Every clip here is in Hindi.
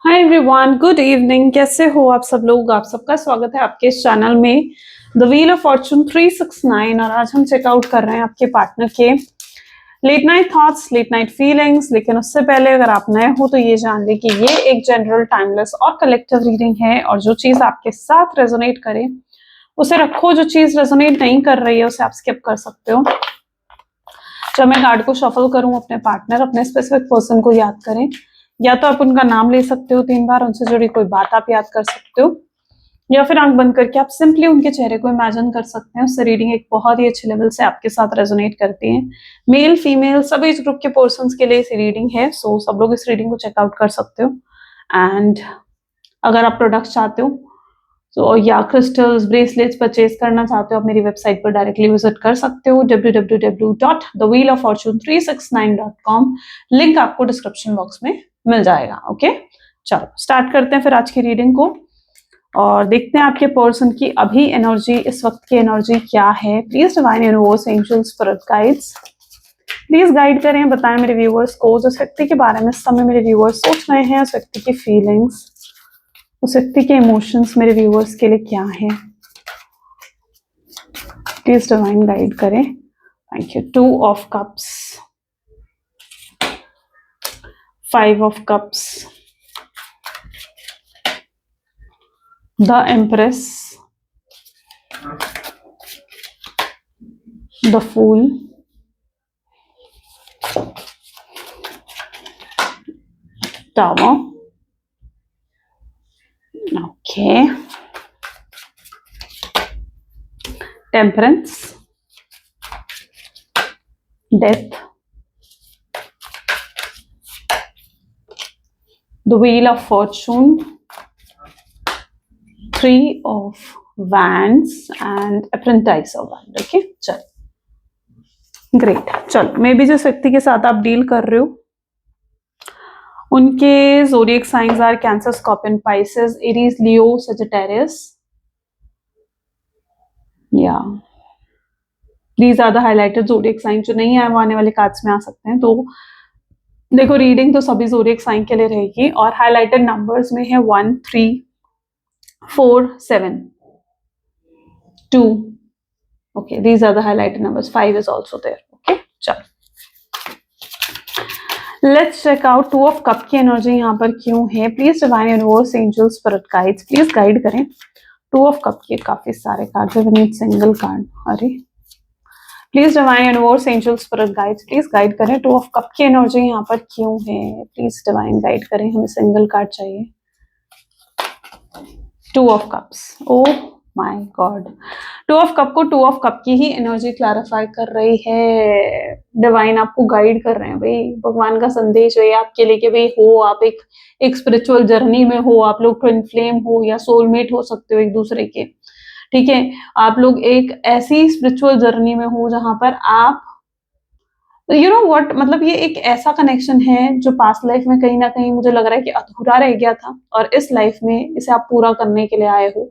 Hi everyone, good evening. कैसे हो आप सब लोग? आप सबका स्वागत है आपके इस चैनल में द व्हील ऑफ फॉर्चून 369। और आज हम चेकआउट कर रहे हैं आपके पार्टनर के late night thoughts, late night feelings. लेकिन उससे पहले अगर आप नए हो तो ये जान ले कि ये एक जनरल, टाइमलेस और कलेक्टिव रीडिंग है, और जो चीज आपके साथ रेजोनेट करे उसे रखो, जो चीज रेजोनेट नहीं कर रही है उसे आप स्किप कर सकते हो। जब मैं कार्ड को शफल करूं, अपने पार्टनर, अपने स्पेसिफिक पर्सन को याद करें, या तो आप उनका नाम ले सकते हो 3 बार, उनसे जुड़ी कोई बात आप याद कर सकते हो, या फिर आंख बंद करके आप सिंपली उनके चेहरे को इमेजिन कर सकते हैं। उससे रीडिंग एक बहुत ही अच्छे लेवल से आपके साथ रेजोनेट करती है। मेल फीमेल सभी इस ग्रुप के पर्सन्स के लिए इस रीडिंग है, सो सब लोग इस रीडिंग को चेकआउट कर सकते हो। एंड अगर आप प्रोडक्ट्स चाहते हो तो या क्रिस्टल्स, ब्रेसलेट्स परचेज करना चाहते हो, आप मेरी वेबसाइट पर डायरेक्टली विजिट कर सकते हो www.thewheeloffortune369.com। लिंक आपको डिस्क्रिप्शन बॉक्स में मिल जाएगा। ओके, चलो स्टार्ट करते हैं फिर आज की रीडिंग को और देखते हैं आपके पर्सन की अभी एनर्जी, इस वक्त की एनर्जी क्या है। Please divine universe, angels, spirit guides please guide करें, बताएं मेरे व्यूअर्स को जिस व्यक्ति के बारे में इस समय मेरे व्यूअर्स सोच रहे हैं, उस व्यक्ति की फीलिंग्स, उस व्यक्ति के इमोशंस मेरे व्यूअर्स के लिए क्या है। प्लीज डिवाइन गाइड करें। Thank you. 2 of Cups, 5 of Cups, the Empress, the Fool, Tower, okay, Temperance, Death, the Wheel of Fortune, 3 of Wands and Apprentice of Wands। Okay, चल ग्रेट। चल, मे बी जिस व्यक्ति के साथ आप डील कर रहे हो उनके zodiac signs are cancer, scorpion, Pisces, Aries, Leo, Sagittarius. या these are the highlighted zodiac sign. जो नहीं आए वो आने वाले कार्ड्स में आ सकते हैं। तो देखो, रीडिंग तो सभी ज़ोडिएक साइन के लिए रहेगी और हाइलाइटेड नंबर्स में है 1, 3, 4, 7, 2। Okay, these are the highlighted numbers. 5 is also there. Okay, चलो let's check out 2 of Cup की एनर्जी यहाँ पर क्यों है। Please divine universe, angels, spirit guides please guide करें। 2 of Cup के काफी सारे कार्ड है, वी नीड सिंगल कार्ड। अरे please divine universe, angels, spirit guides please guide करें। 2 of Cup की एनर्जी यहाँ पर क्यों है। प्लीज डिवाइन गाइड करें, हमें सिंगल कार्ड चाहिए। 2 of Cups, O my God. 2 of Cup को 2 of Cup की ही एनर्जी क्लैरिफाई कर रही है। डिवाइन आपको गाइड कर रहे हैं भाई, भगवान का संदेश है आपके लिए कि भाई हो आप एक स्पिरिचुअल जर्नी में हो, आप लोग ट्विन फ्लेम हो या सोलमेट हो सकते हो एक दूसरे के। ठीक है, आप लोग एक ऐसी स्पिरिचुअल जर्नी में हो जहां पर आप यू नो व्हाट, मतलब ये एक ऐसा कनेक्शन है जो पास्ट लाइफ में कहीं ना कहीं मुझे लग रहा है कि अधूरा रह गया था, और इस लाइफ में इसे आप पूरा करने के लिए आए हो।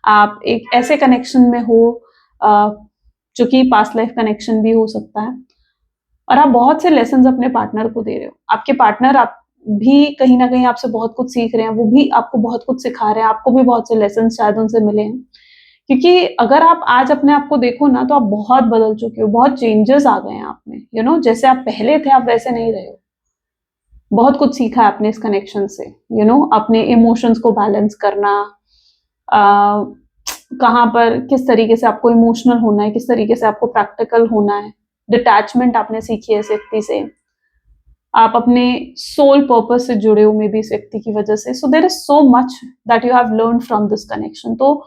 आप एक ऐसे कनेक्शन में हो जो कि पास्ट लाइफ कनेक्शन भी हो सकता है, और आप बहुत से लेसन्स अपने पार्टनर को दे रहे हो। आपके पार्टनर आप भी कहीं ना कहीं आपसे बहुत कुछ सीख रहे हैं, वो भी आपको बहुत कुछ सिखा रहे हैं, आपको भी बहुत से लेसन शायद उनसे मिले हैं। क्योंकि अगर आप आज अपने आप को देखो ना, तो आप बहुत बदल चुके हो, बहुत चेंजेस आ गए हैं आप में। यू नो, जैसे आप पहले थे आप वैसे नहीं रहे हो। बहुत कुछ सीखा है आपने इस कनेक्शन से। यू नो, अपने इमोशंस को बैलेंस करना, कहाँ पर किस तरीके से आपको इमोशनल होना है, किस तरीके से आपको प्रैक्टिकल होना है। डिटैचमेंट आपने सीखी है इस व्यक्ति से। आप अपने सोल पर्पस से जुड़े हो मे बी इस व्यक्ति की वजह से। So there is so much that you have learn from this connection. तो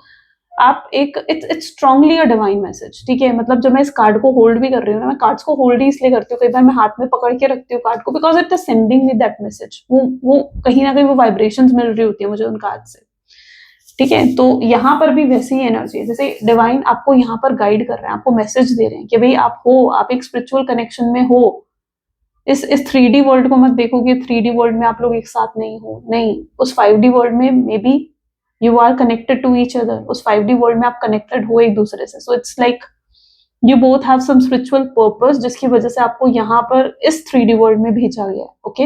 आप एक it's strongly a divine message. ठीक है, मतलब जब मैं इस कार्ड को होल्ड भी कर रही हूँ ना, मैं कार्ड्स को होल्ड ही इसलिए करती हूँ, कई बार मैं हाथ में पकड़ के रखती हूँ कार्ड को, because it is sending me that message. वो कहीं ना कहीं वो वाइब्रेशंस मिल रही होती है मुझे उन कार्ड से। ठीक है, तो यहाँ पर भी वैसी ही एनर्जी है, जैसे डिवाइन आपको यहाँ पर गाइड कर रहे हैं, आपको मैसेज दे रहे हैं कि भाई आप हो, आप एक स्पिरिचुअल कनेक्शन में हो। इस 3D वर्ल्ड को मत देखो कि 3D वर्ल्ड में आप लोग एक साथ नहीं हो, नहीं। उस 5D वर्ल्ड में may be you are connected to each other. उस 5D वर्ल्ड में आप कनेक्टेड हो एक दूसरे से। So it's like you both have some spiritual purpose, जिसकी वजह से आपको यहाँ पर इस 3D वर्ल्ड में भेजा गया है। ओके,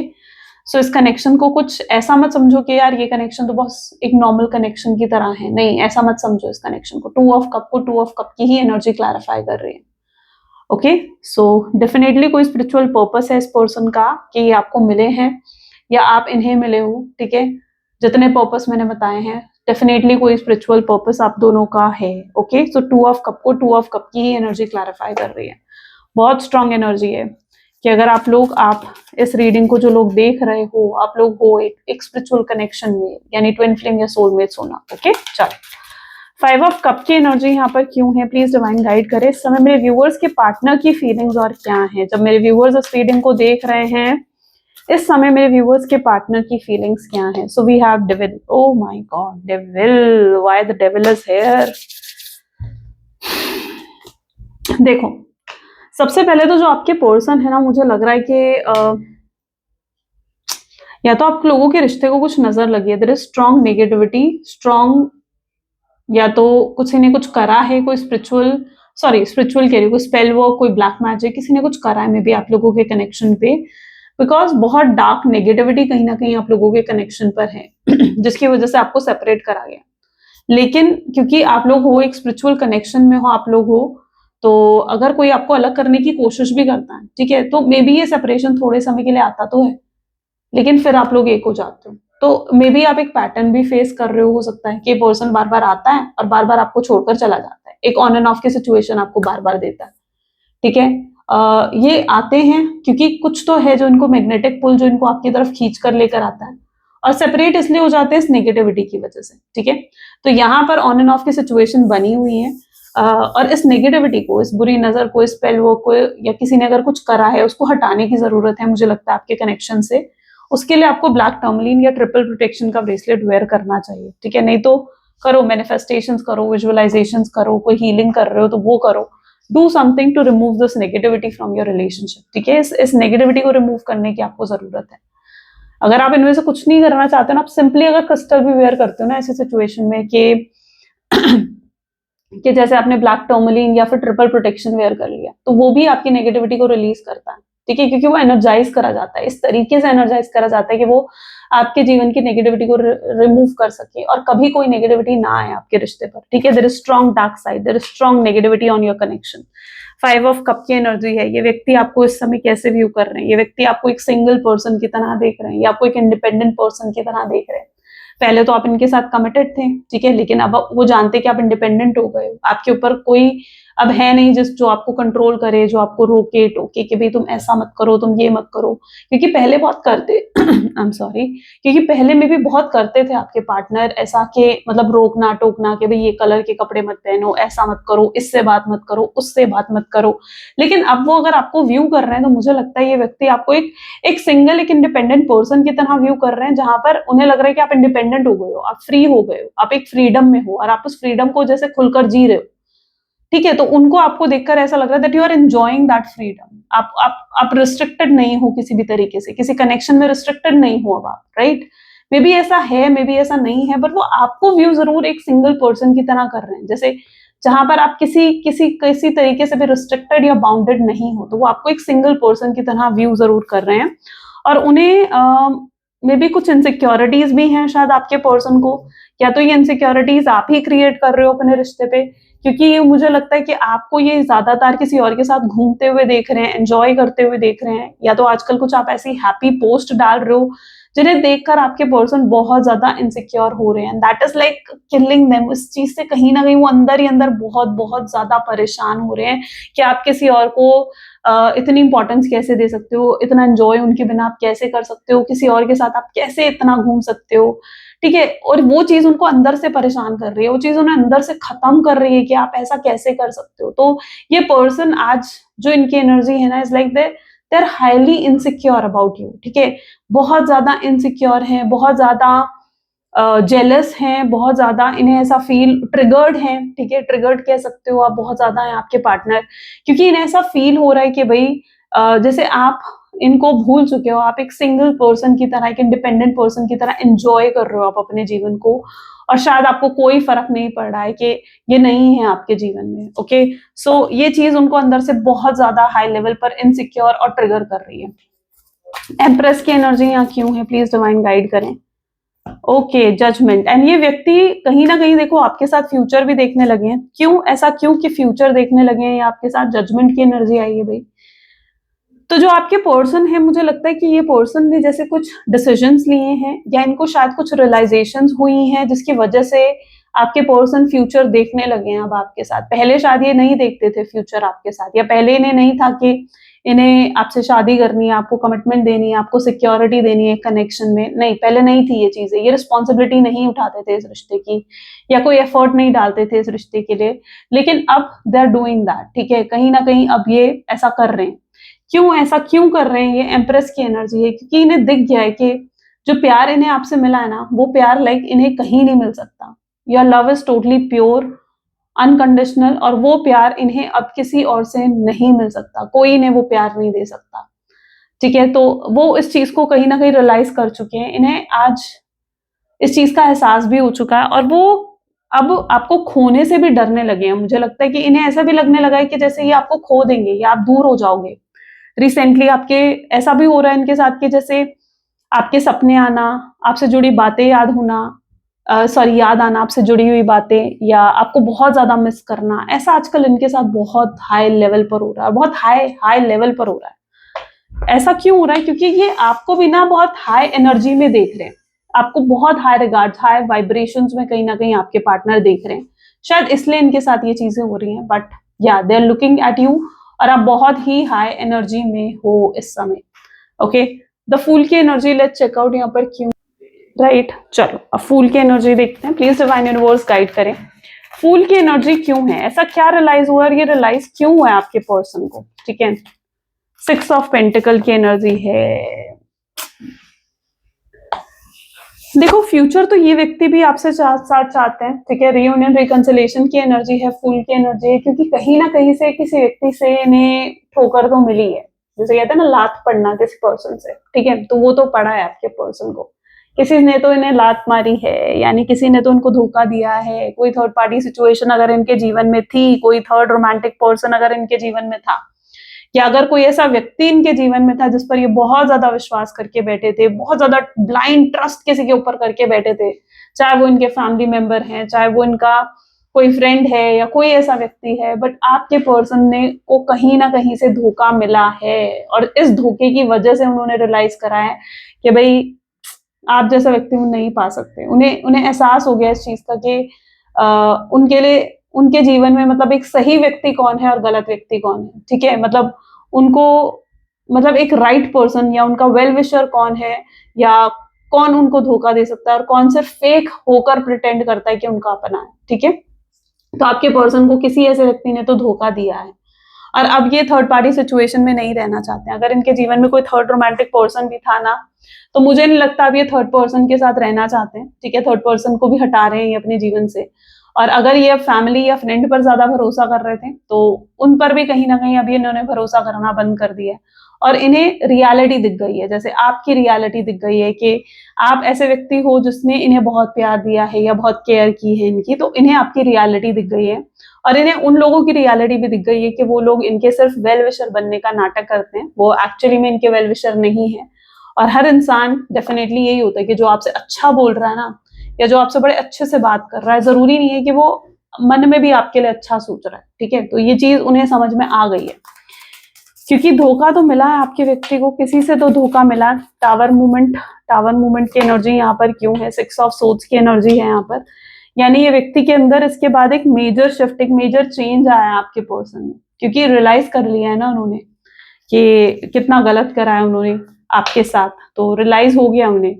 सो इस कनेक्शन को कुछ ऐसा मत समझो कि यार ये कनेक्शन तो बस एक नॉर्मल कनेक्शन की तरह है, नहीं ऐसा मत समझो इस कनेक्शन को। 2 ऑफ कप की ही एनर्जी क्लैरिफाई कर रही है। ओके, सो डेफिनेटली कोई स्पिरिचुअल पर्पस है इस पर्सन का कि ये आपको मिले हैं या आप इन्हें मिले हो, ठीक है। जितने पर्पस मैंने बताए हैं डेफिनेटली कोई स्पिरिचुअल पर्पस आप दोनों का है। ओके, सो 2 ऑफ कप की ही एनर्जी क्लैरिफाई कर रही है। बहुत स्ट्रांग एनर्जी है कि अगर आप इस रीडिंग को जो लोग देख रहे हो, आप लोग हो एक स्पिरिचुअल कनेक्शन में, यानी ट्विन फ्लेम या सोलमेट्स होना। ओके, चलो 5 ऑफ कप की एनर्जी यहाँ पर क्यों है, प्लीज डिवाइन गाइड करे। इस समय मेरे व्यूअर्स के पार्टनर की फीलिंग्स और क्या है, जब मेरे व्यूअर्स इस रीडिंग को देख रहे हैं इस समय मेरे व्यूअर्स के पार्टनर की फीलिंग्स क्या है। So we have devil, oh my God devil, why the devil is here. देखो, सबसे पहले तो जो आपके पर्सन है ना, मुझे लग रहा है कि या तो आप लोगों के रिश्ते को कुछ नजर लगी है, there is strong negativity, strong, या तो किसी ने कुछ करा है, कोई स्पिरिचुअल कह रही हूँ, कोई स्पेल वर्क, कोई ब्लैक मैजिक, किसी ने कुछ करा है मे बी आप लोगों के कनेक्शन पे, बिकॉज बहुत डार्क नेगेटिविटी कहीं ना कहीं आप लोगों के कनेक्शन पर है जिसकी वजह से आपको सेपरेट करा गया। लेकिन क्योंकि आप लोग हो एक स्पिरिचुअल कनेक्शन में हो, आप लोग हो, तो अगर कोई आपको अलग करने की कोशिश भी करता है, ठीक है, तो मे बी ये सेपरेशन थोड़े समय के लिए आता तो है, लेकिन फिर आप लोग एक हो जाते हो। तो मे बी आप एक पैटर्न भी फेस कर रहे हो सकता है कि पर्सन बार बार आता है और बार बार आपको छोड़कर चला जाता है, एक ऑन एंड ऑफ की सिचुएशन आपको बार बार देता है, ठीक है। ये आते हैं क्योंकि कुछ तो है जो इनको मैग्नेटिक पुल, जो इनको आपकी तरफ खींच कर लेकर आता है, और सेपरेट इसलिए हो जाते हैं इस नेगेटिविटी की वजह से, ठीक है। तो यहाँ पर ऑन एंड ऑफ की सिचुएशन बनी हुई है, और इस नेगेटिविटी को, इस बुरी नजर को, इस स्पेल वर्क को, या किसी ने अगर कुछ करा है उसको हटाने की जरूरत है मुझे लगता है आपके कनेक्शन से। उसके लिए आपको ब्लैक टर्मलिन या ट्रिपल प्रोटेक्शन का ब्रेसलेट वेयर करना चाहिए, ठीक है। नहीं तो करो, मैनिफेस्टेशंस करो, विजुअलाइजेशंस करो, कोई हीलिंग कर रहे हो तो वो करो, do something to remove this negativity from your relationship, ठीक है। इस नेगेटिविटी को रिमूव करने की आपको जरूरत है। अगर आप इनमें से कुछ नहीं करना चाहते ना, आप सिंपली अगर क्रिस्टल भी वेयर करते हो ना ऐसी सिचुएशन में कि जैसे आपने ब्लैक टर्मलिन या फिर ट्रिपल प्रोटेक्शन वेयर कर लिया, तो वो भी आपकी नेगेटिविटी को रिलीज करता है, ठीक है, क्योंकि वो एनर्जाइज करा जाता है, इस तरीके से एनर्जाइज करा जाता है कि वो आपके जीवन की नेगेटिविटी को रिमूव कर सके और कभी कोई नेगेटिविटी ना आए आपके रिश्ते पर, ठीक है। There is strong dark side, there is strong negativity on your connection. 5 of cup की एनर्जी है, ये व्यक्ति आपको इस समय कैसे व्यू कर रहे हैं, ये व्यक्ति आपको एक सिंगल पर्सन की तरह देख रहे हैं या आपको एक इंडिपेंडेंट पर्सन की तरह देख रहे हैं। पहले तो आप इनके साथ कमिटेड थे, ठीक है, लेकिन अब वो जानते कि आप इंडिपेंडेंट हो गए हो, आपके ऊपर कोई अब है नहीं जो आपको कंट्रोल करे, जो आपको रोके टोके कि भाई तुम ऐसा मत करो, तुम ये मत करो, क्योंकि पहले बहुत करते आई एम सॉरी, क्योंकि पहले में भी बहुत करते थे आपके पार्टनर ऐसा कि मतलब रोकना टोकना कि भाई ये कलर के कपड़े मत पहनो, ऐसा मत करो, इससे बात मत करो, उससे बात मत करो। लेकिन अब वो अगर आपको व्यू कर रहे हैं तो मुझे लगता है ये व्यक्ति आपको एक सिंगल, एक इंडिपेंडेंट पर्सन की तरह व्यू कर रहे हैं, जहां पर उन्हें लग रहा है कि आप इंडिपेंडेंट हो गए हो, आप फ्री हो गए हो, आप एक फ्रीडम में हो और आप उस फ्रीडम को जैसे खुलकर जी रहे हो, ठीक है। तो उनको आपको देखकर ऐसा लग रहा है that you are enjoying that freedom. आप रिस्ट्रिक्टेड नहीं हो किसी भी तरीके से, किसी कनेक्शन में रिस्ट्रिक्टेड नहीं हो अब आप, राइट। मे बी ऐसा है, मे बी ऐसा नहीं है, बट वो आपको व्यू जरूर एक सिंगल पर्सन की तरह कर रहे हैं, जैसे जहां पर आप किसी तरीके से भी रिस्ट्रिक्टेड या बाउंडेड नहीं हो, तो वो आपको एक सिंगल पर्सन की तरह व्यू जरूर कर रहे हैं। और उन्हें मे बी कुछ इनसिक्योरिटीज भी हैं शायद आपके पर्सन को, या तो ये इनसिक्योरिटीज आप ही क्रिएट कर रहे हो अपने रिश्ते पे, क्योंकि मुझे लगता है कि आपको ये ज्यादातर किसी और के साथ घूमते हुए देख रहे हैं, एंजॉय करते हुए देख रहे हैं, या तो आजकल कुछ आप ऐसी हैप्पी पोस्ट डाल रहे हो जिन्हें देखकर आपके पर्सन बहुत ज्यादा इनसिक्योर हो रहे हैं, that is like killing them. इस चीज से कहीं ना कहीं वो अंदर ही अंदर बहुत बहुत ज्यादा परेशान हो रहे हैं कि आप किसी और को इतनी इंपॉर्टेंस कैसे दे सकते हो, इतना एंजॉय उनके बिना आप कैसे कर सकते हो, किसी और के साथ आप कैसे इतना घूम सकते हो, ठीक है। और वो चीज उनको अंदर से परेशान कर रही है, वो चीज उन्हें अंदर से खत्म कर रही है कि आप ऐसा कैसे कर सकते हो। तो ये पर्सन आज जो इनकी एनर्जी है ना, is like they are highly insecure about you, ठीक है। बहुत ज्यादा इनसिक्योर है, बहुत ज्यादा जेलस हैं, बहुत ज्यादा इन्हें ऐसा फील, ट्रिगर्ड हैं, ठीक है, ट्रिगर्ड कह सकते हो आप, बहुत ज्यादा है आपके पार्टनर, क्योंकि इन्हें ऐसा फील हो रहा है कि भाई जैसे आप इनको भूल चुके हो, आप एक सिंगल पर्सन की तरह, एक इंडिपेंडेंट पर्सन की तरह एंजॉय कर रहे हो आप अपने जीवन को, और शायद आपको कोई फर्क नहीं पड़ रहा है कि ये नहीं है आपके जीवन में। ओके, सो ये चीज उनको अंदर से बहुत ज्यादा हाई लेवल पर इनसिक्योर और ट्रिगर कर रही है। एम्प्रेस की एनर्जी यहाँ क्यों है, प्लीज डिवाइन गाइड करें। Okay, judgement. एंड ये व्यक्ति कहीं ना कहीं देखो आपके साथ फ्यूचर भी देखने लगे हैं। क्यों ऐसा, क्यों कि फ्यूचर देखने लगे हैं या आपके साथ जजमेंट की एनर्जी आई है भाई। तो जो आपके पर्सन है, मुझे लगता है कि ये पर्सन ने जैसे कुछ डिसीजंस लिए हैं या इनको शायद कुछ रियलाइजेशंस हुई हैं जिसकी वजह से आपके पर्सन फ्यूचर देखने लगे हैं अब आपके साथ। पहले शायद ये नहीं देखते थे फ्यूचर आपके साथ, या पहले इन्हें नहीं था कि इन्हें आपसे शादी करनी है, आपको कमिटमेंट देनी है, आपको सिक्योरिटी देनी है कनेक्शन में। नहीं, पहले नहीं थी ये चीजें, ये रिस्पॉन्सिबिलिटी नहीं उठाते थे इस रिश्ते की, या कोई एफर्ट नहीं डालते थे इस रिश्ते के लिए। लेकिन अब दे आर डूइंग दैट, ठीक है, कहीं ना कहीं अब ये ऐसा कर रहे हैं। क्यों ऐसा क्यों कर रहे हैं, ये एम्प्रेस की एनर्जी है, क्योंकि इन्हें दिख गया है कि जो प्यार इन्हें आपसे मिला है ना, वो प्यार लाइक इन्हें कहीं नहीं मिल सकता। Your love is totally pure, unconditional, और वो प्यार इन्हें अब किसी और से नहीं मिल सकता, कोई इन्हें वो प्यार नहीं दे सकता, ठीक है। तो वो इस चीज को कहीं ना कहीं रियलाइज कर चुके हैं, इन्हें आज इस चीज का एहसास भी हो चुका है, और वो अब आपको खोने से भी डरने लगे हैं। मुझे लगता है कि इन्हें ऐसा भी लगने लगा है कि जैसे ये आपको खो देंगे या आप दूर हो जाओगे। रिसेंटली आपके ऐसा भी हो रहा है इनके साथ कि जैसे आपके सपने आना, आपसे जुड़ी बातें याद होना, सॉरी याद आना आपसे जुड़ी हुई बातें, या आपको बहुत ज्यादा मिस करना, ऐसा आजकल इनके साथ बहुत हाई लेवल पर हो रहा है, बहुत हाई हाई लेवल पर हो रहा है। ऐसा क्यों हो रहा है, क्योंकि ये आपको भी ना बहुत हाई एनर्जी में देख रहे हैं, आपको बहुत हाई रिगार्ड, हाई वाइब्रेशंस में कहीं ना कहीं आपके पार्टनर देख रहे हैं। शायद इसलिए इनके साथ ये चीजें हो रही हैं, बट या they are looking at you, और आप बहुत ही हाई एनर्जी में हो इस समय। ओके, द फूल की एनर्जी लेट्स चेकआउट यहाँ पर क्यों, राइट चलो अब फूल की एनर्जी देखते हैं, प्लीज डिवाइन यूनिवर्स गाइड करें। फूल की एनर्जी क्यों है, ऐसा क्या रियलाइज हुआ और ये रियलाइज क्यों हुआ है आपके पर्सन को, ठीक है। 6 ऑफ पेंटिकल की एनर्जी है। देखो फ्यूचर तो ये व्यक्ति भी आपसे साथ चाहते हैं, ठीक है। रियूनियन रिकंसिलेशन की एनर्जी है, फूल की एनर्जी है, क्योंकि कहीं ना कहीं से किसी व्यक्ति से इन्हें ठोकर तो मिली है, जैसे कहते हैं ना लात पड़ना किसी पर्सन से, ठीक है, तो वो तो पड़ा है आपके पर्सन को। किसी ने तो इन्हें लात मारी है, यानी किसी ने तो उनको धोखा दिया है। कोई थर्ड पार्टी सिचुएशन अगर इनके जीवन में थी, कोई थर्ड रोमांटिक पर्सन अगर इनके जीवन में था, या अगर कोई ऐसा व्यक्ति इनके जीवन में था जिस पर ये बहुत ज्यादा विश्वास करके बैठे थे, बहुत ज्यादा ब्लाइंड ट्रस्ट किसी के ऊपर करके बैठे थे, चाहे वो इनके फैमिली मेंबर हैं, चाहे वो इनका कोई फ्रेंड है या कोई ऐसा व्यक्ति है, बट आपके पर्सन ने को कहीं ना कहीं से धोखा मिला है, और इस धोखे की वजह से उन्होंने रियलाइज करा है कि भाई आप जैसा व्यक्ति वो नहीं पा सकते। उन्हें उन्हें एहसास हो गया इस चीज का कि उनके लिए उनके जीवन में मतलब एक सही व्यक्ति कौन है और गलत व्यक्ति कौन है, ठीक है। मतलब उनको मतलब एक राइट पर्सन या उनका वेल विशर कौन है, या कौन उनको धोखा दे सकता है, और कौन से फेक होकर प्रिटेंड करता है कि उनका अपना है, ठीक है। तो आपके पर्सन को किसी ऐसे व्यक्ति ने तो धोखा दिया है, और अब ये थर्ड पार्टी सिचुएशन में नहीं रहना चाहते हैं। अगर इनके जीवन में कोई थर्ड रोमांटिक पर्सन भी था ना, तो मुझे नहीं लगता अब ये थर्ड पर्सन के साथ रहना चाहते हैं, ठीक है। थर्ड पर्सन को भी हटा रहे हैं ये अपने जीवन से, और अगर ये अब फैमिली या फ्रेंड पर ज्यादा भरोसा कर रहे थे तो उन पर भी कहीं ना कहीं अभी इन्होंने भरोसा करना बंद कर दिया है, और इन्हें रियलिटी दिख गई है, जैसे आपकी रियलिटी दिख गई है कि आप ऐसे व्यक्ति हो जिसने इन्हें बहुत प्यार दिया है या बहुत केयर की है इनकी, तो इन्हें आपकी रियलिटी दिख गई है। और इन्हें उन लोगों की रियलिटी भी दिख गई है कि वो लोग इनके सिर्फ वेल विशर बनने का नाटक करते हैं, वो एक्चुअली में इनके वेल विशर नहीं है। और हर इंसान डेफिनेटली यही होता है कि जो आपसे अच्छा बोल रहा है ना, या जो आपसे बड़े अच्छे से बात कर रहा है, जरूरी नहीं है कि वो मन में भी आपके लिए अच्छा सोच रहा है, ठीक है। तो ये चीज उन्हें समझ में आ गई है, क्योंकि धोखा तो मिला है आपके व्यक्ति को, किसी से तो धोखा मिला। टावर मूवमेंट की एनर्जी यहाँ पर क्यों है, 6 ऑफ सोर्ड्स की एनर्जी है यहाँ पर, यानी ये व्यक्ति के अंदर इसके बाद एक मेजर शिफ्ट, एक मेजर चेंज आया आपके पर्सन में, क्योंकि रियलाइज कर लिया है ना उन्होंने कि कितना गलत करा है उन्होंने आपके साथ, तो रियलाइज हो गया उन्हें,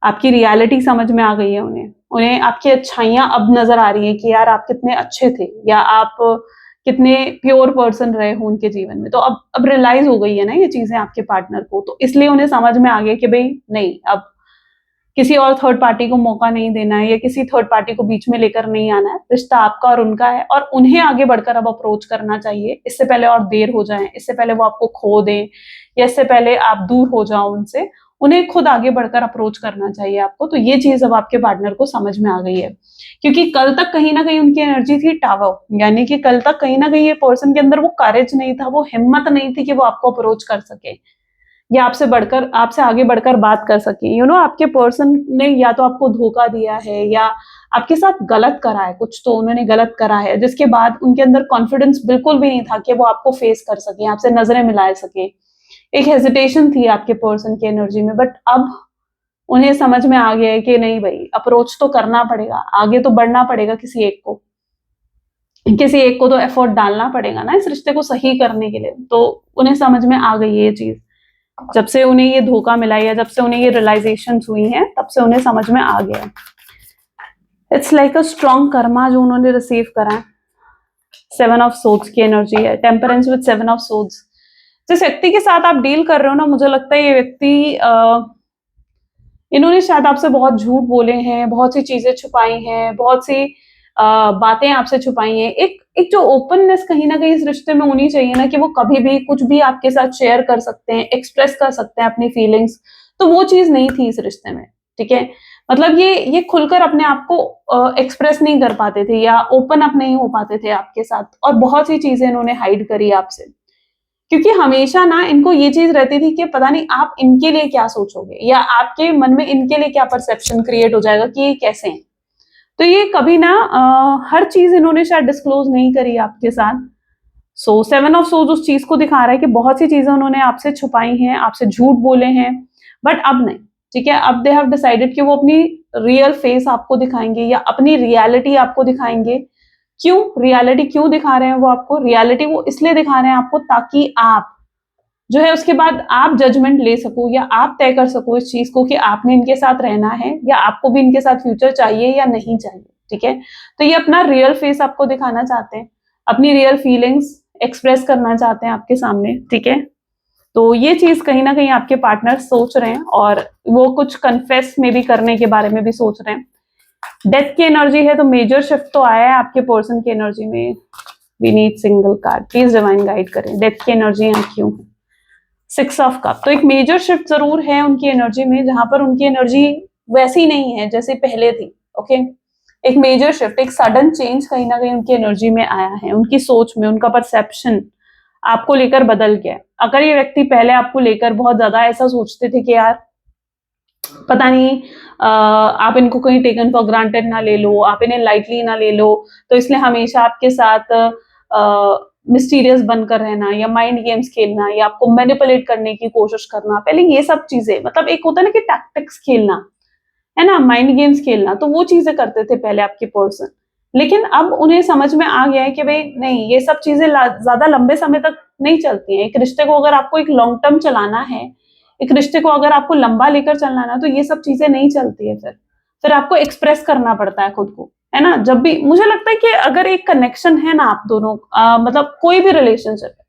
आपकी रियलिटी समझ में आ गई है उन्हें। उन्हें आपकी अच्छाइयां अब नजर आ रही है कि यार आप कितने अच्छे थे, या आप कितने प्योर पर्सन रहे हो उनके जीवन में। तो अब रियलाइज हो गई है ना ये चीजें आपके पार्टनर को, तो इसलिए उन्हें समझ में आ गया कि भाई नहीं, अब किसी और थर्ड पार्टी को मौका नहीं देना है, या किसी थर्ड पार्टी को बीच में लेकर नहीं आना है। रिश्ता आपका और उनका है, और उन्हें आगे बढ़कर अब अप्रोच करना चाहिए, इससे पहले और देर हो जाए, इससे पहले वो आपको खो दें, या इससे पहले आप दूर हो जाओ उनसे। उन्हें खुद आगे बढ़कर अप्रोच करना चाहिए आपको। तो ये चीज अब आपके पार्टनर को समझ में आ गई है, क्योंकि कल तक कहीं ना कहीं उनकी एनर्जी थी टावर, यानी कि कल तक कहीं ना कहीं ये पर्सन के अंदर वो करेज नहीं था, वो हिम्मत नहीं थी कि वो आपको अप्रोच कर सके, या आपसे आगे बढ़कर बात कर सके। आपके पर्सन ने या तो आपको धोखा दिया है या आपके साथ गलत करा है, कुछ तो उन्होंने गलत करा है, जिसके बाद उनके अंदर कॉन्फिडेंस बिल्कुल भी नहीं था कि वो आपको फेस कर सके, आपसे नजरें मिला सके। एक हेजिटेशन थी आपके पर्सन की एनर्जी में, बट अब उन्हें समझ में आ गया है कि नहीं भाई, अप्रोच तो करना पड़ेगा, आगे तो बढ़ना पड़ेगा, किसी एक को तो एफर्ट डालना पड़ेगा ना इस रिश्ते को सही करने के लिए। तो उन्हें समझ में आ गई ये चीज, जब से उन्हें ये धोखा मिला या जब से उन्हें ये रियलाइजेशन हुई है, तब से उन्हें समझ में आ गया। It's like a strong Karma जो उन्होंने रिसीव करा है। 7 ऑफ सोड्स की एनर्जी है, टेम्परेंस विद 7 ऑफ सोड्स। जिस व्यक्ति के साथ आप डील कर रहे हो ना, मुझे लगता है ये व्यक्ति इन्होंने शायद आपसे बहुत झूठ बोले हैं, बहुत सी चीजें छुपाई हैं, बहुत सी बातें आपसे छुपाई हैं। एक जो ओपननेस कहीं ना कहीं इस रिश्ते में होनी चाहिए ना, कि वो कभी भी कुछ भी आपके साथ शेयर कर सकते हैं, एक्सप्रेस कर सकते हैं अपनी फीलिंग्स, तो वो चीज नहीं थी इस रिश्ते में। ठीक है, मतलब ये खुलकर अपने आप को एक्सप्रेस नहीं कर पाते थे या ओपन अप नहीं हो पाते थे आपके साथ, और बहुत सी चीजें इन्होंने हाइड करी आपसे, क्योंकि हमेशा ना इनको ये चीज रहती थी कि पता नहीं आप इनके लिए क्या सोचोगे, या आपके मन में इनके लिए क्या परसेप्शन क्रिएट हो जाएगा कि ये कैसे हैं। तो ये कभी ना हर चीज इन्होंने शायद डिस्क्लोज नहीं करी आपके साथ। सो 7 ऑफ सोर्ड्स उस चीज को दिखा रहा है कि बहुत सी चीजें उन्होंने आपसे छुपाई हैं, आपसे झूठ बोले हैं, बट अब नहीं। ठीक है, अब दे हैव डिसाइडेड कि वो अपनी रियल फेस आपको दिखाएंगे या अपनी रियलिटी आपको दिखाएंगे। क्यों रियलिटी क्यों दिखा रहे हैं वो आपको? रियलिटी वो इसलिए दिखा रहे हैं आपको ताकि आप जो है उसके बाद आप जजमेंट ले सको या आप तय कर सको इस चीज को कि आपने इनके साथ रहना है या आपको भी इनके साथ फ्यूचर चाहिए या नहीं चाहिए। ठीक है, तो ये अपना रियल फेस आपको दिखाना चाहते हैं, अपनी रियल फीलिंग्स एक्सप्रेस करना चाहते हैं आपके सामने। ठीक है, तो ये चीज कहीं ना कहीं आपके पार्टनर सोच रहे हैं, और वो कुछ कन्फेस में भी करने के बारे में भी सोच रहे हैं। डेथ की एनर्जी है, तो मेजर शिफ्ट तो आया है आपके पर्सन की एनर्जी में। We need single card, please divine guide करें, डेथ की एनर्जी यहाँ क्यों है? 6 ऑफ कप, तो एक मेजर शिफ्ट जरूर है उनकी एनर्जी में, जहां पर उनकी एनर्जी वैसी नहीं है जैसे पहले थी। ओके, एक मेजर शिफ्ट, एक सडन चेंज कहीं ना कहीं उनकी एनर्जी में आया है, उनकी सोच में, उनका परसेप्शन आपको लेकर बदल गया। अगर ये व्यक्ति पहले आपको लेकर बहुत ज्यादा ऐसा सोचते थे कि यार पता नहीं आप इनको कहीं टेकन फॉर ग्रांटेड ना ले लो, आप इन्हें लाइटली ना ले लो, तो इसलिए हमेशा आपके साथ मिस्टीरियस बनकर रहना या माइंड गेम्स खेलना या आपको मैनिपुलेट करने की कोशिश करना, पहले ये सब चीजें, मतलब एक होता है ना कि टैक्टिक्स खेलना, है ना, माइंड गेम्स खेलना, तो वो चीजें करते थे पहले आपके पर्सन। लेकिन अब उन्हें समझ में आ गया है कि भाई नहीं, ये सब चीजें ज्यादा लंबे समय तक नहीं चलती हैं। एक रिश्ते को अगर आपको एक लॉन्ग टर्म चलाना है, एक रिश्ते को अगर आपको लंबा लेकर चलना है ना, तो ये सब चीजें नहीं चलती है। फिर आपको एक्सप्रेस करना पड़ता है खुद को, है ना। जब भी मुझे लगता है कि अगर एक कनेक्शन है ना आप दोनों, मतलब कोई भी रिलेशनशिप है,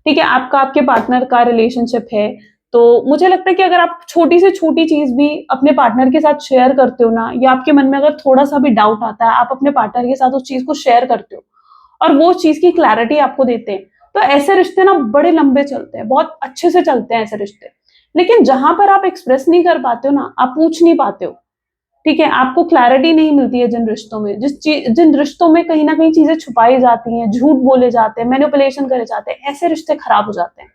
ठीक है, आपका आपके पार्टनर का रिलेशनशिप है, तो मुझे लगता है कि अगर आप छोटी से छोटी चीज भी अपने पार्टनर के साथ शेयर करते हो ना, या आपके मन में अगर थोड़ा सा भी डाउट आता है, आप अपने पार्टनर के साथ उस चीज को शेयर करते हो और वो चीज की क्लैरिटी आपको देते हैं, तो ऐसे रिश्ते ना बड़े लंबे चलते हैं, बहुत अच्छे से चलते हैं ऐसे रिश्ते। लेकिन जहां पर आप एक्सप्रेस नहीं कर पाते हो ना, आप पूछ नहीं पाते हो, ठीक है, आपको क्लैरिटी नहीं मिलती है जिन रिश्तों में, जिन रिश्तों में कहीं ना कहीं चीजें छुपाई जाती हैं, झूठ बोले जाते हैं, मैनिपुलेशन करे जाते हैं, ऐसे रिश्ते खराब हो जाते हैं।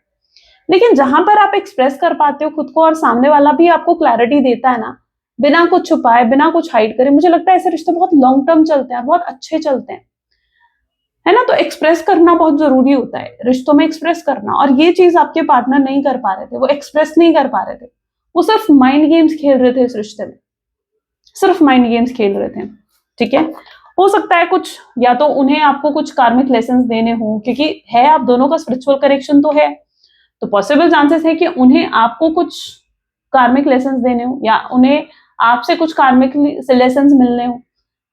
लेकिन जहां पर आप एक्सप्रेस कर पाते हो खुद को और सामने वाला भी आपको क्लैरिटी देता है ना, बिना कुछ छुपाए, बिना कुछ हाइड करे, मुझे लगता है ऐसे रिश्ते बहुत लॉन्ग टर्म चलते हैं, बहुत अच्छे चलते हैं, है ना। तो एक्सप्रेस करना बहुत जरूरी होता है रिश्तों में, एक्सप्रेस करना, और ये चीज आपके पार्टनर नहीं कर पा रहे थे, वो एक्सप्रेस नहीं कर पा रहे थे, वो सिर्फ माइंड गेम्स खेल रहे थे इस रिश्ते में, सिर्फ माइंड गेम्स खेल रहे थे। ठीक है, हो सकता है कुछ, या तो उन्हें आपको कुछ कार्मिक लेसन्स देने हो, क्योंकि है आप दोनों का स्पिरिचुअल कनेक्शन तो है, तो पॉसिबल चांसेस है कि उन्हें आपको कुछ कार्मिक लेसन्स देने हो, या उन्हें आपसे कुछ कार्मिक लेसन्स मिलने हो।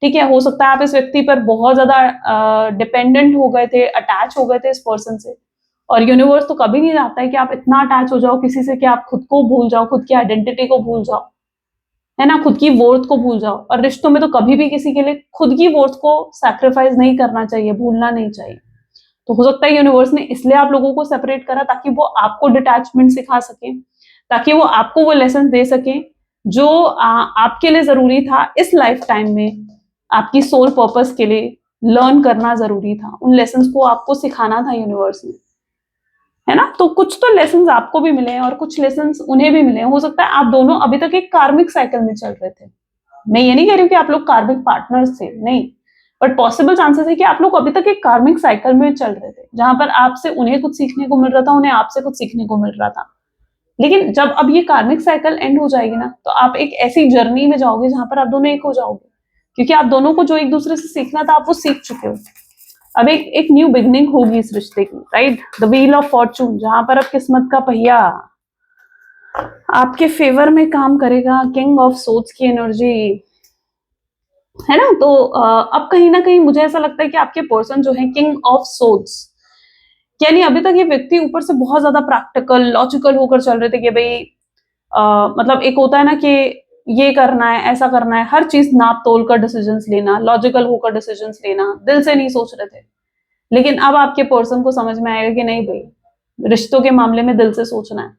ठीक है, हो सकता है आप इस व्यक्ति पर बहुत ज्यादा डिपेंडेंट हो गए थे, अटैच हो गए थे इस पर्सन से, और यूनिवर्स तो कभी नहीं चाहता है कि आप इतना अटैच हो जाओ किसी से कि आप खुद को भूल जाओ, खुद की आइडेंटिटी को भूल जाओ, है ना, खुद की वर्थ को भूल जाओ। और रिश्तों में तो कभी भी किसी के लिए खुद की वर्थ को सैक्रिफाइस नहीं करना चाहिए, भूलना नहीं चाहिए। तो हो सकता है यूनिवर्स ने इसलिए आप लोगों को सेपरेट करा, ताकि वो आपको डिटैचमेंट सिखा सके, ताकि वो आपको वो लेसन दे सके जो आपके लिए जरूरी था इस लाइफ टाइम में, आपकी सोल पर्पस के लिए लर्न करना जरूरी था, उन लेसन्स को आपको सिखाना था यूनिवर्स ने। है ना। तो कुछ तो लेसन्स आपको भी मिले हैं और कुछ लेसन्स उन्हें भी मिले हैं। हो सकता है आप दोनों अभी तक एक कार्मिक साइकिल में चल रहे थे। मैं ये नहीं कह रही हूँ कि आप लोग कार्मिक पार्टनर्स थे, नहीं, बट पॉसिबल चांसेस है कि आप लोग अभी तक एक कार्मिक साइकिल में चल रहे थे, जहां पर आपसे उन्हें कुछ सीखने को मिल रहा था, उन्हें आपसे कुछ सीखने को मिल रहा था। लेकिन जब अब ये कार्मिक साइकिल एंड हो जाएगी ना, तो आप एक ऐसी जर्नी में जाओगे जहां पर आप दोनों एक हो जाओगे, क्योंकि आप दोनों को जो एक दूसरे से सीखना था आप वो सीख चुके हो। अब एक न्यू बिगनिंग होगी इस रिश्ते की, right. The wheel of Fortune, जहां पर अब किस्मत का पहिया आपके फेवर में काम करेगा। किंग ऑफ सोर्ड्स की एनर्जी है ना। तो अब कहीं ना कहीं मुझे ऐसा लगता है कि आपके पर्सन जो है किंग ऑफ सोर्ड्स, यानी अभी तक ये व्यक्ति ऊपर से बहुत ज्यादा प्रैक्टिकल लॉजिकल होकर चल रहे थे कि भाई मतलब एक होता है ना कि ये करना है, ऐसा करना है, हर चीज नाप तोल कर डिसीजंस लेना, लॉजिकल होकर डिसीजंस लेना, दिल से नहीं सोच रहे थे। लेकिन अब आपके पर्सन को समझ में आएगा कि नहीं भाई, रिश्तों के मामले में दिल से सोचना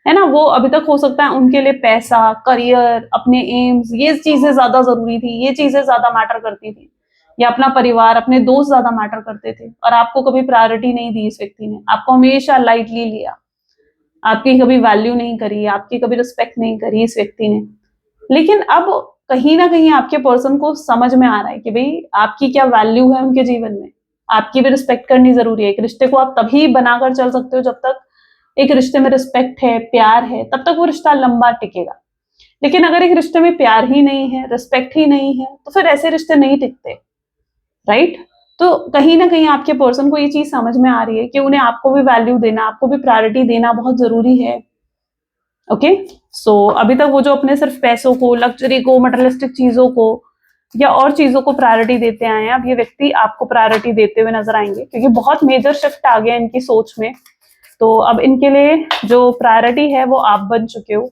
है ना। वो अभी तक हो सकता है उनके लिए पैसा, करियर, अपने एम्स, ये चीजें ज्यादा जरूरी थी, ये चीजें ज्यादा मैटर करती थी, या अपना परिवार, अपने दोस्त ज्यादा मैटर करते थे, और आपको कभी प्रायोरिटी नहीं दी इस व्यक्ति ने, आपको हमेशा लाइटली लिया, आपकी कभी वैल्यू नहीं करी, आपकी कभी रिस्पेक्ट नहीं करी इस व्यक्ति ने। लेकिन अब कहीं ना कहीं आपके पर्सन को समझ में आ रहा है कि भाई आपकी क्या वैल्यू है उनके जीवन में, आपकी भी रिस्पेक्ट करनी जरूरी है। एक रिश्ते को आप तभी बनाकर चल सकते हो जब तक एक रिश्ते में रिस्पेक्ट है, प्यार है, तब तक वो रिश्ता लंबा टिकेगा। लेकिन अगर एक रिश्ते में प्यार ही नहीं है, रिस्पेक्ट ही नहीं है, तो फिर ऐसे रिश्ते नहीं टिकते, राइट। तो कहीं ना कहीं आपके पर्सन को ये चीज समझ में आ रही है कि उन्हें आपको भी वैल्यू देना, आपको भी प्रायोरिटी देना बहुत जरूरी है। ओके, सो अभी तक वो जो अपने सिर्फ पैसों को, लग्जरी को, मटेरियलिस्टिक चीजों को या और चीजों को प्रायोरिटी देते आए हैं, अब ये व्यक्ति आपको प्रायोरिटी देते हुए नजर आएंगे, क्योंकि बहुत मेजर शिफ्ट आ गया इनकी सोच में। तो अब इनके लिए जो प्रायोरिटी है वो आप बन चुके हो।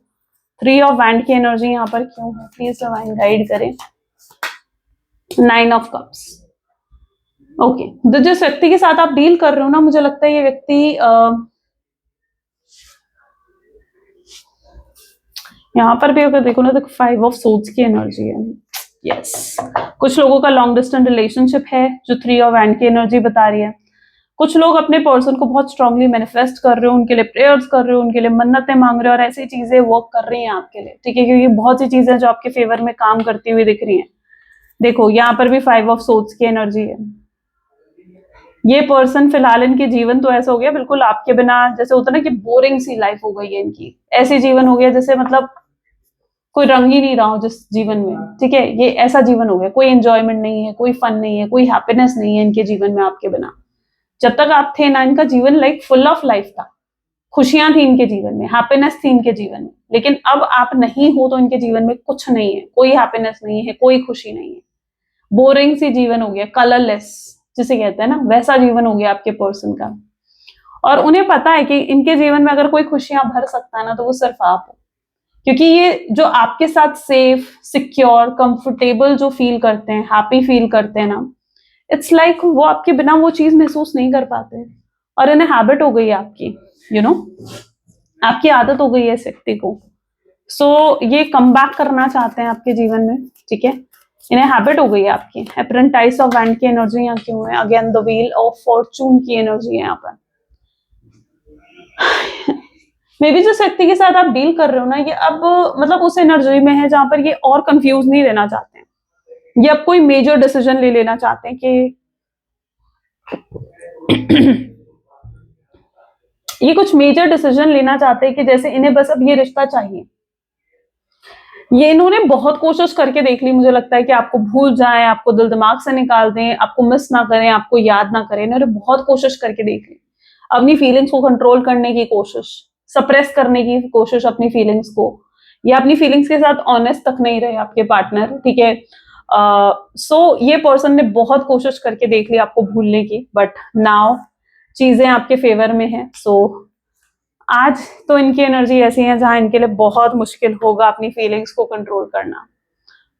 3 ऑफ वैंड की एनर्जी यहाँ पर क्यों है, प्लीज डिवाइन गाइड करें। 9 ऑफ कप्स। ओके, तो जिस व्यक्ति के साथ आप डील कर रहे हो ना, मुझे लगता है ये व्यक्ति यहाँ पर भी अगर देखो ना तो 5 ऑफ सोर्ड्स की एनर्जी है। यस, कुछ लोगों का लॉन्ग डिस्टेंस रिलेशनशिप है जो 3 ऑफ वैंड की एनर्जी बता रही है। कुछ लोग अपने पर्सन को बहुत स्ट्रांगली मैनिफेस्ट कर रहे हो, उनके लिए प्रेयर्स कर रहे हो, उनके लिए मन्नतें मांग रहे हो, और ऐसी चीजें वर्क कर रही हैं आपके लिए, ठीक है, क्योंकि बहुत सी चीजें जो आपके फेवर में काम करती हुई दिख रही हैं। देखो यहाँ पर भी 5 ऑफ सोर्ड्स की एनर्जी है। ये पर्सन फिलहाल इनके जीवन तो ऐसा हो गया बिल्कुल आपके बिना, जैसे होता ना कि बोरिंग सी लाइफ हो गई है इनकी, ऐसे जीवन हो गया जैसे मतलब कोई रंग ही नहीं रहा हो जिस जीवन में, ठीक है, ये ऐसा जीवन हो गया, कोई एंजॉयमेंट नहीं है, कोई फन नहीं है, कोई हैप्पीनेस नहीं है इनके जीवन में आपके बिना। जब तक आप थे ना, इनका जीवन लाइक फुल ऑफ लाइफ था, खुशियां थी इनके जीवन में, हैप्पीनेस थी इनके जीवन में। लेकिन अब आप नहीं हो तो इनके जीवन में कुछ नहीं है, कोई हैप्पीनेस नहीं है, कोई खुशी नहीं है, बोरिंग सी जीवन हो गया, कलरलेस जिसे कहते हैं ना, वैसा जीवन हो गया आपके पर्सन का। और उन्हें पता है कि इनके जीवन में अगर कोई खुशियां भर सकता है ना, तो वो सिर्फ आप हो, क्योंकि ये जो आपके साथ सेफ, सिक्योर, कंफर्टेबल जो फील करते हैं, हैप्पी फील करते हैं ना, इट्स लाइक वो आपके बिना वो चीज महसूस नहीं कर पाते, और इन्हें हैबिट हो गई है आपकी, यू नो, आपकी आदत हो गई है इस व्यक्ति को। सो ये कम बैक करना चाहते हैं आपके जीवन में, ठीक है, इन्हें हैबिट हो गई है आपकी। एप्रेंटाइज ऑफ वैंड की एनर्जी यहाँ क्यों है, again the wheel of Fortune की एनर्जी है यहाँ पर। मे बी जिस व्यक्ति के साथ आप डील कर रहे हो ना, ये अब मतलब उस एनर्जी में है जहां पर ये और कंफ्यूज नहीं रहना चाहते हैं, ये अब कोई मेजर डिसीजन ले लेना चाहते हैं कि ये कुछ मेजर डिसीजन लेना चाहते हैं कि जैसे इन्हें बस अब ये रिश्ता चाहिए। ये इन्होंने बहुत कोशिश करके देख ली, मुझे लगता है कि आपको भूल जाएं, आपको दिल दिमाग से निकाल दें, आपको मिस ना करें, आपको याद ना करें, इन्होंने बहुत कोशिश करके देख ली। अपनी फीलिंग्स को कंट्रोल करने की कोशिश, सप्रेस करने की कोशिश अपनी फीलिंग्स को, या अपनी फीलिंग्स के साथ ऑनेस्ट तक नहीं रहे आपके पार्टनर, ठीक है। सो ये पर्सन ने बहुत कोशिश करके देख ली आपको भूलने की, बट नाउ चीजें आपके फेवर में है। सो आज तो इनकी एनर्जी ऐसी है जहां इनके लिए बहुत मुश्किल होगा अपनी फीलिंग्स को कंट्रोल करना,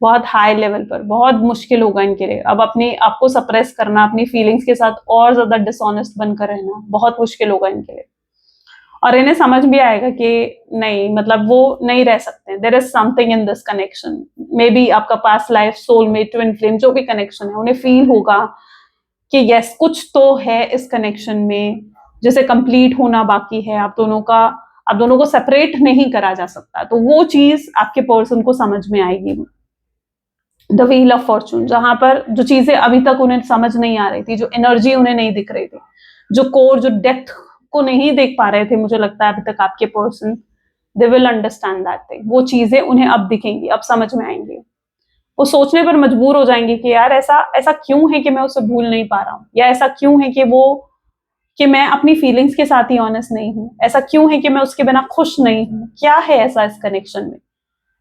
बहुत हाई लेवल पर बहुत मुश्किल होगा इनके लिए अब अपनी आपको सप्रेस करना, अपनी फीलिंग्स के साथ और ज्यादा डिसऑनेस्ट बनकर रहना बहुत मुश्किल होगा इनके लिए। और इन्हें समझ भी आएगा कि नहीं, मतलब वो नहीं रह सकते, there is something in this connection, maybe आपका past life, soulmate, twin flame, जो भी कनेक्शन है, उन्हें फील होगा कि यस कुछ तो है इस कनेक्शन में, जैसे कंप्लीट होना बाकी है, आप दोनों को सेपरेट नहीं करा जा सकता, तो वो चीज आपके पर्सन को समझ में आएगी। द व्हील ऑफ फॉर्चून, जहां पर जो चीजें अभी तक उन्हें समझ नहीं आ रही थी, जो एनर्जी उन्हें नहीं दिख रही थी, जो कोर, जो डेप्थ को नहीं देख पा रहे थे, मुझे लगता है अभी तक आपके person, they will understand that thing. वो चीजें उन्हें अब दिखेंगी, अब समझ में आएंगी। वो सोचने पर मजबूर हो जाएंगे कि यार ऐसा ऐसा क्यों है कि मैं उसे भूल नहीं पा रहा हूँ, या ऐसा क्यों है कि मैं अपनी फीलिंग्स के साथ ही ऑनेस्ट नहीं हूँ, ऐसा क्यों है कि मैं उसके बिना खुश नहीं हूँ, क्या है ऐसा इस कनेक्शन में।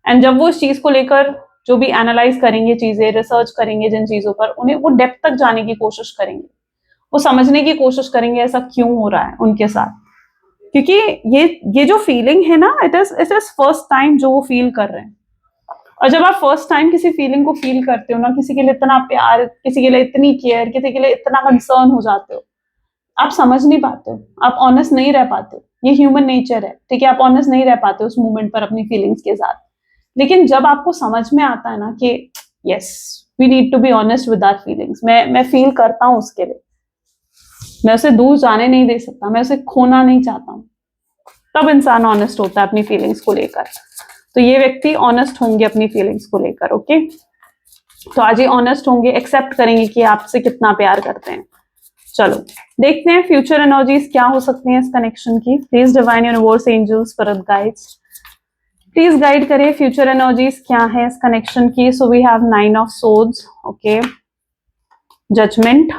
एंड जब वो इस चीज को लेकर जो भी एनालाइज करेंगे, चीजें रिसर्च करेंगे जिन चीजों पर, उन्हें वो डेप्थ तक जाने की कोशिश करेंगे, वो समझने की कोशिश करेंगे ऐसा क्यों हो रहा है उनके साथ। क्योंकि ये जो फीलिंग है ना, इट इज फर्स्ट टाइम जो वो फील कर रहे हैं। और जब आप फर्स्ट टाइम किसी फीलिंग को फील करते हो ना, किसी के लिए इतना प्यार, किसी के लिए इतनी केयर, किसी के लिए इतना कंसर्न हो जाते हो, आप समझ नहीं पाते हो, आप ऑनेस्ट नहीं रह पाते हो। ये ह्यूमन नेचर है, ठीक है, आप ऑनेस्ट नहीं रह पाते उस मोमेंट पर अपनी फीलिंग्स के साथ। लेकिन जब आपको समझ में आता है ना कि yes, we need to be honest with our feelings, मैं फील करता हूं उसके लिए, मैं उसे दूर जाने नहीं दे सकता, मैं उसे खोना नहीं चाहता हूं, तब इंसान ऑनेस्ट होता है अपनी फीलिंग्स को लेकर। तो ये व्यक्ति ऑनेस्ट होंगे अपनी फीलिंग्स को लेकर। ओके, तो आज ये ऑनेस्ट होंगे, एक्सेप्ट करेंगे कि आपसे कितना प्यार करते हैं। चलो देखते हैं फ्यूचर एनर्जीज क्या हो सकती हैं इस कनेक्शन की। Please divine universe, angels, spirit guides, please guide करिए फ्यूचर एनर्जीज क्या है इस कनेक्शन की। So we have 9 of swords, okay, judgement,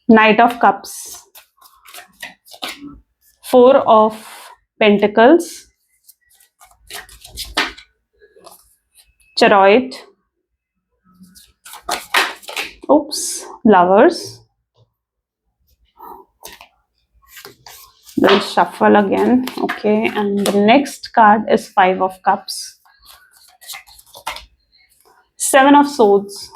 Knight of Cups, 4 of Pentacles, Chariot, oops, Lovers. We'll shuffle again, okay, and the next card is 5 of Cups, 7 of Swords,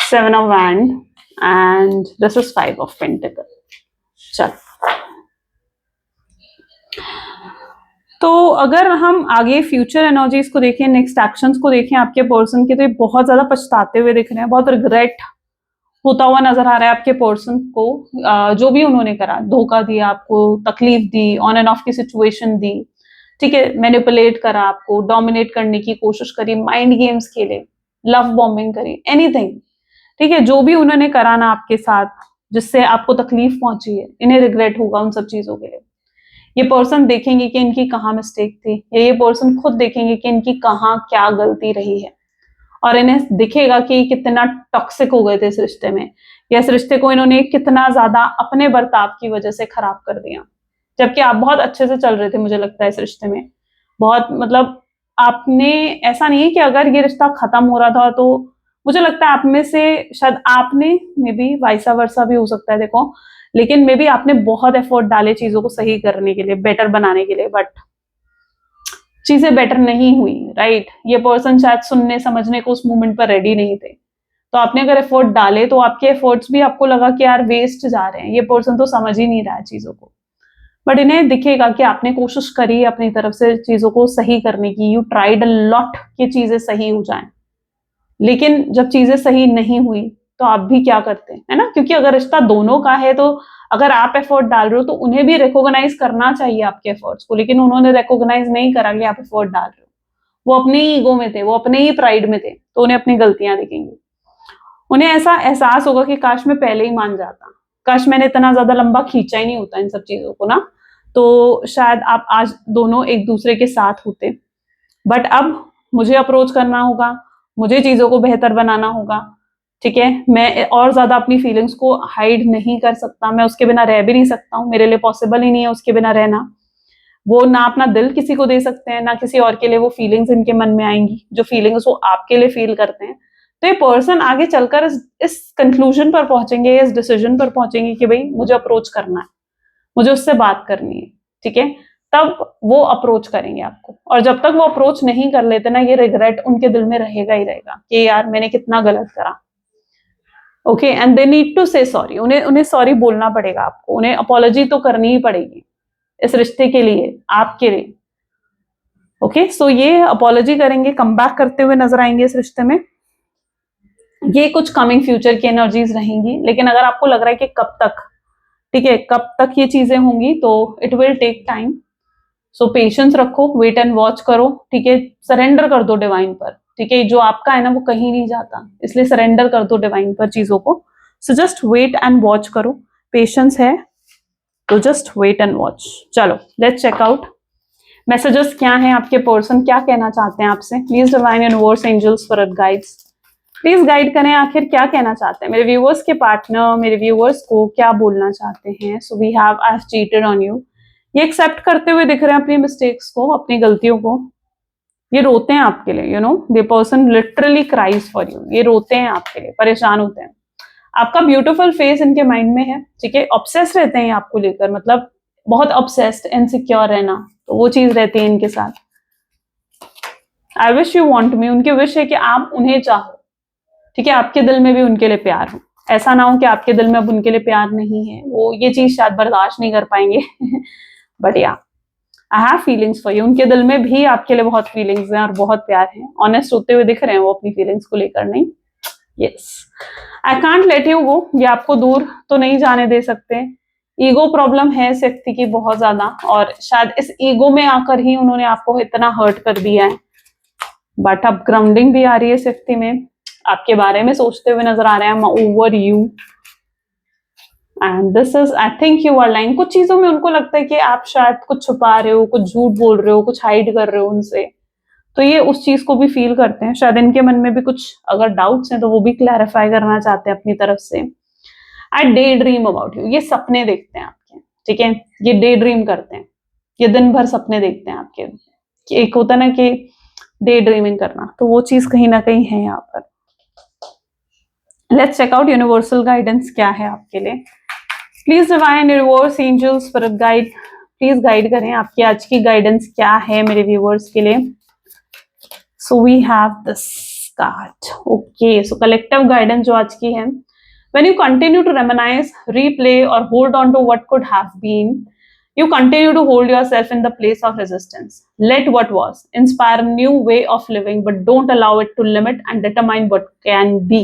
7 of Wands, and this is 5 of Pentacles. चलो, तो अगर हम आगे फ्यूचर एनर्जीज को देखें, नेक्स्ट एक्शंस को देखें आपके पर्सन के, तो ये बहुत ज्यादा पछताते हुए दिख रहे हैं, बहुत रिग्रेट होता हुआ नजर आ रहा है आपके पर्सन को। जो भी उन्होंने करा, धोखा दिया आपको, तकलीफ दी, ऑन एंड ऑफ की सिचुएशन दी, ठीक है, मैनिपुलेट करा आपको, डोमिनेट करने की कोशिश करी, माइंड गेम्स खेले, लव बॉम्बिंग करी, एनीथिंग, ठीक है, जो भी उन्होंने करा ना आपके साथ जिससे आपको तकलीफ पहुंची है, इन्हें रिग्रेट होगा उन सब चीजों के लिए। ये पर्सन देखेंगे कि इनकी कहाँ मिस्टेक थी, या ये पर्सन खुद देखेंगे कि इनकी कहाँ क्या गलती रही है, और इन्हें दिखेगा कि कितना टॉक्सिक हो गए थे इस रिश्ते में, या इस रिश्ते को इन्होंने कितना ज्यादा अपने बर्ताव की वजह से खराब कर दिया। जबकि आप बहुत अच्छे से चल रहे थे, मुझे लगता है इस रिश्ते में बहुत, मतलब आपने, ऐसा नहीं है कि अगर ये रिश्ता खत्म हो रहा था तो, मुझे लगता है आप में से शायद आपने, मे बी वाइसा वर्सा भी हो सकता है, देखो, लेकिन मे बी आपने बहुत एफर्ट डाले चीजों को सही करने के लिए, बेटर बनाने के लिए, बट चीजें बेटर नहीं हुई, राइट। ये पर्सन शायद सुनने समझने को उस मोमेंट पर रेडी नहीं थे, तो आपने अगर एफर्ट डाले तो आपके एफर्ट्स भी आपको लगा कि यार वेस्ट जा रहे हैं, ये पर्सन तो समझ ही नहीं रहा है चीजों को, बट इन्हें दिखेगा कि आपने कोशिश करी अपनी तरफ से चीजों को सही करने की, यू ट्राइड अ लॉट कि चीजें सही हो जाएं, लेकिन जब चीजें सही नहीं हुई तो आप भी क्या करते हैं, है ना, क्योंकि अगर रिश्ता दोनों का है तो अगर आप एफर्ट डाल रहे हो तो उन्हें भी रिकॉग्नाइज करना चाहिए आपके एफर्ट्स को, लेकिन उन्होंने रिकॉग्नाइज नहीं करा कि आप एफर्ट डाल रहे हो, वो अपने ही ईगो में थे, वो अपने ही प्राइड में थे, तो उन्हें अपनी गलतियां दिखेंगी। उन्हें ऐसा एहसास होगा कि काश मैं पहले ही मान जाता, काश मैंने इतना ज्यादा लंबा खींचा ही नहीं होता इन सब चीजों को ना, तो शायद आप आज दोनों एक दूसरे के साथ होते। बट अब मुझे अप्रोच करना होगा, मुझे चीजों को बेहतर बनाना होगा, ठीक है, मैं और ज्यादा अपनी फीलिंग्स को हाइड नहीं कर सकता, मैं उसके बिना रह भी नहीं सकता हूँ, मेरे लिए पॉसिबल ही नहीं है उसके बिना रहना। वो ना अपना दिल किसी को दे सकते हैं, ना किसी और के लिए वो फीलिंग्स इनके मन में आएंगी जो फीलिंग्स वो आपके लिए फील करते हैं। तो ये पर्सन आगे चलकर इस कंक्लूजन पर पहुंचेंगे, इस डिसीजन पर पहुंचेंगे कि भाई मुझे अप्रोच करना है, मुझे उससे बात करनी है, ठीक है, तब वो अप्रोच करेंगे आपको। और जब तक वो अप्रोच नहीं कर लेते ना, ये रिग्रेट उनके दिल में रहेगा ही रहेगा कि यार मैंने कितना गलत करा। Okay, and they need to say sorry, उन्हें सॉरी बोलना पड़ेगा आपको, उन्हें अपॉलॉजी तो करनी ही पड़ेगी इस रिश्ते के लिए, आपके लिए। ओके, सो ये अपॉलॉजी करेंगे, कम बैक करते हुए नजर आएंगे इस रिश्ते में। ये कुछ कमिंग फ्यूचर की एनर्जीज रहेंगी, लेकिन अगर आपको लग रहा है कि कब तक, ठीक है, कब तक ये चीजें होंगी, तो it will take time. So patience रखो, वेट एंड वॉच करो, ठीक है, सरेंडर कर दो डिवाइन पर, ठीक है, जो आपका है ना वो कहीं नहीं जाता, इसलिए सरेंडर कर दो डिवाइन पर चीजों को। So just wait and watch करो, पेशेंस है तो जस्ट वेट एंड वॉच। चलो लेट्स चेक आउट मैसेजेस क्या हैं, आपके पर्सन क्या कहना चाहते हैं आपसे। Please divine universe angels for guides, please guide करें, आखिर क्या कहना चाहते हैं मेरे व्यूअर्स के पार्टनर, मेरे व्यूअर्स को क्या बोलना चाहते हैं। So we have I cheated on you, ये एक्सेप्ट करते हुए दिख रहे हैं अपनी मिस्टेक्स को, अपनी गलतियों को, ये रोते हैं आपके लिए, you know the person literally cries for you, ये रोते हैं आपके लिए, परेशान होते हैं। आपका ब्यूटीफुल फेस इनके माइंड में है, ठीक है, ऑब्सेस रहते हैं आपको लेकर, मतलब बहुत ऑब्सेस्ड, इनसिक्योर रहना, तो वो चीज रहती है इनके साथ। I wish you want me, उनकी विश है कि आप उन्हें चाहो, ठीक है, आपके दिल में भी उनके लिए प्यार हो, ऐसा ना हो कि आपके दिल में अब उनके लिए प्यार नहीं है, वो ये चीज शायद बर्दाश्त नहीं कर पाएंगे बट या I have feelings for you, उनके दिल में भी आपके लिए बहुत फीलिंग्स हैं और बहुत प्यार है, ऑनेस्ट होते हुए दिख रहे हैं वो अपनी फीलिंग्स को लेकर, नहीं। Yes, I can't let you go, ये आपको दूर तो नहीं जाने दे सकते। ईगो प्रॉब्लम है इस व्यक्ति की बहुत ज्यादा, और शायद इस ईगो में आकर ही उन्होंने आपको इतना हर्ट कर दिया है, बट अब ग्राउंडिंग भी आ रही है इस व्यक्ति में, आपके बारे में सोचते हुए नजर आ रहे हैं over you, and this is I think you are lying. कुछ चीजों में उनको लगता है कि आप शायद कुछ छुपा रहे हो, कुछ झूठ बोल रहे हो, कुछ हाइड कर रहे हो उनसे, तो ये उस चीज को भी फील करते हैं, शायद इनके मन में भी कुछ अगर डाउट्स हैं तो वो भी क्लैरिफाई करना चाहते हैं अपनी तरफ से। आई डे ड्रीम अबाउट यू, ये सपने देखते हैं आपके, ठीक है, ये डे ड्रीम करते हैं, ये दिन भर सपने देखते हैं आपके, एक होता ना कि डे ड्रीमिंग करना, तो वो चीज कहीं ना कहीं है यहाँ पर। Let's check out universal guidance क्या है आपके लिए। Please divine universe angels for guide, please guide करें, आपकी आज की गाइडेंस क्या है मेरे व्यूअर्स के लिए। So we have this card, okay, so collective guidance जो आज की है, when you continue to reminisce, replay or hold on to what could have been, you continue to hold yourself in the place of resistance. Let what was inspire a new way of living, but don't allow it to limit and determine what can be.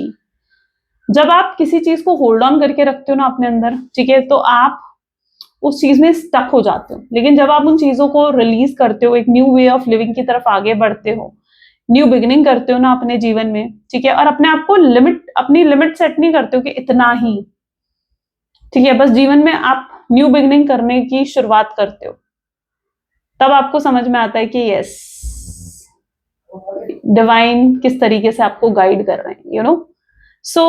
जब आप किसी चीज को होल्ड ऑन करके रखते हो ना अपने अंदर, ठीक है, तो आप उस चीज में स्टक हो जाते हो, लेकिन जब आप उन चीजों को रिलीज करते हो, एक न्यू वे ऑफ लिविंग की तरफ आगे बढ़ते हो, न्यू बिगिनिंग करते हो ना अपने जीवन में, ठीक है, और अपने आप को अपनी लिमिट सेट नहीं करते हो कि इतना ही, ठीक है, बस जीवन में आप न्यू बिगिनिंग करने की शुरुआत करते हो, तब आपको समझ में आता है कि यस डिवाइन किस तरीके से आपको गाइड कर रहे हैं, यू नो। सो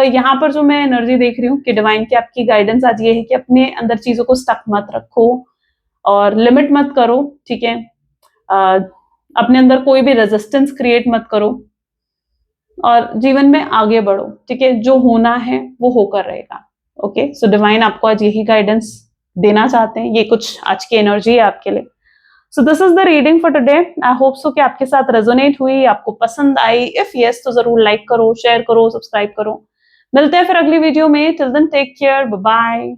यहाँ पर जो मैं एनर्जी देख रही हूँ कि डिवाइन की आपकी गाइडेंस आज ये है कि अपने अंदर चीजों को स्टक मत रखो और लिमिट मत करो, ठीक है, अपने अंदर कोई भी रेजिस्टेंस क्रिएट मत करो और जीवन में आगे बढ़ो, ठीक है, जो होना है वो होकर रहेगा। ओके, सो डिवाइन आपको आज यही गाइडेंस देना चाहते हैं, ये कुछ आज की एनर्जी है आपके लिए। So this is the reading for today, I hope so कि आपके साथ रेजोनेट हुई, आपको पसंद आई, इफ यस तो जरूर लाइक करो, शेयर करो, सब्सक्राइब करो। मिलते हैं फिर अगली वीडियो में, till then take care, bye bye.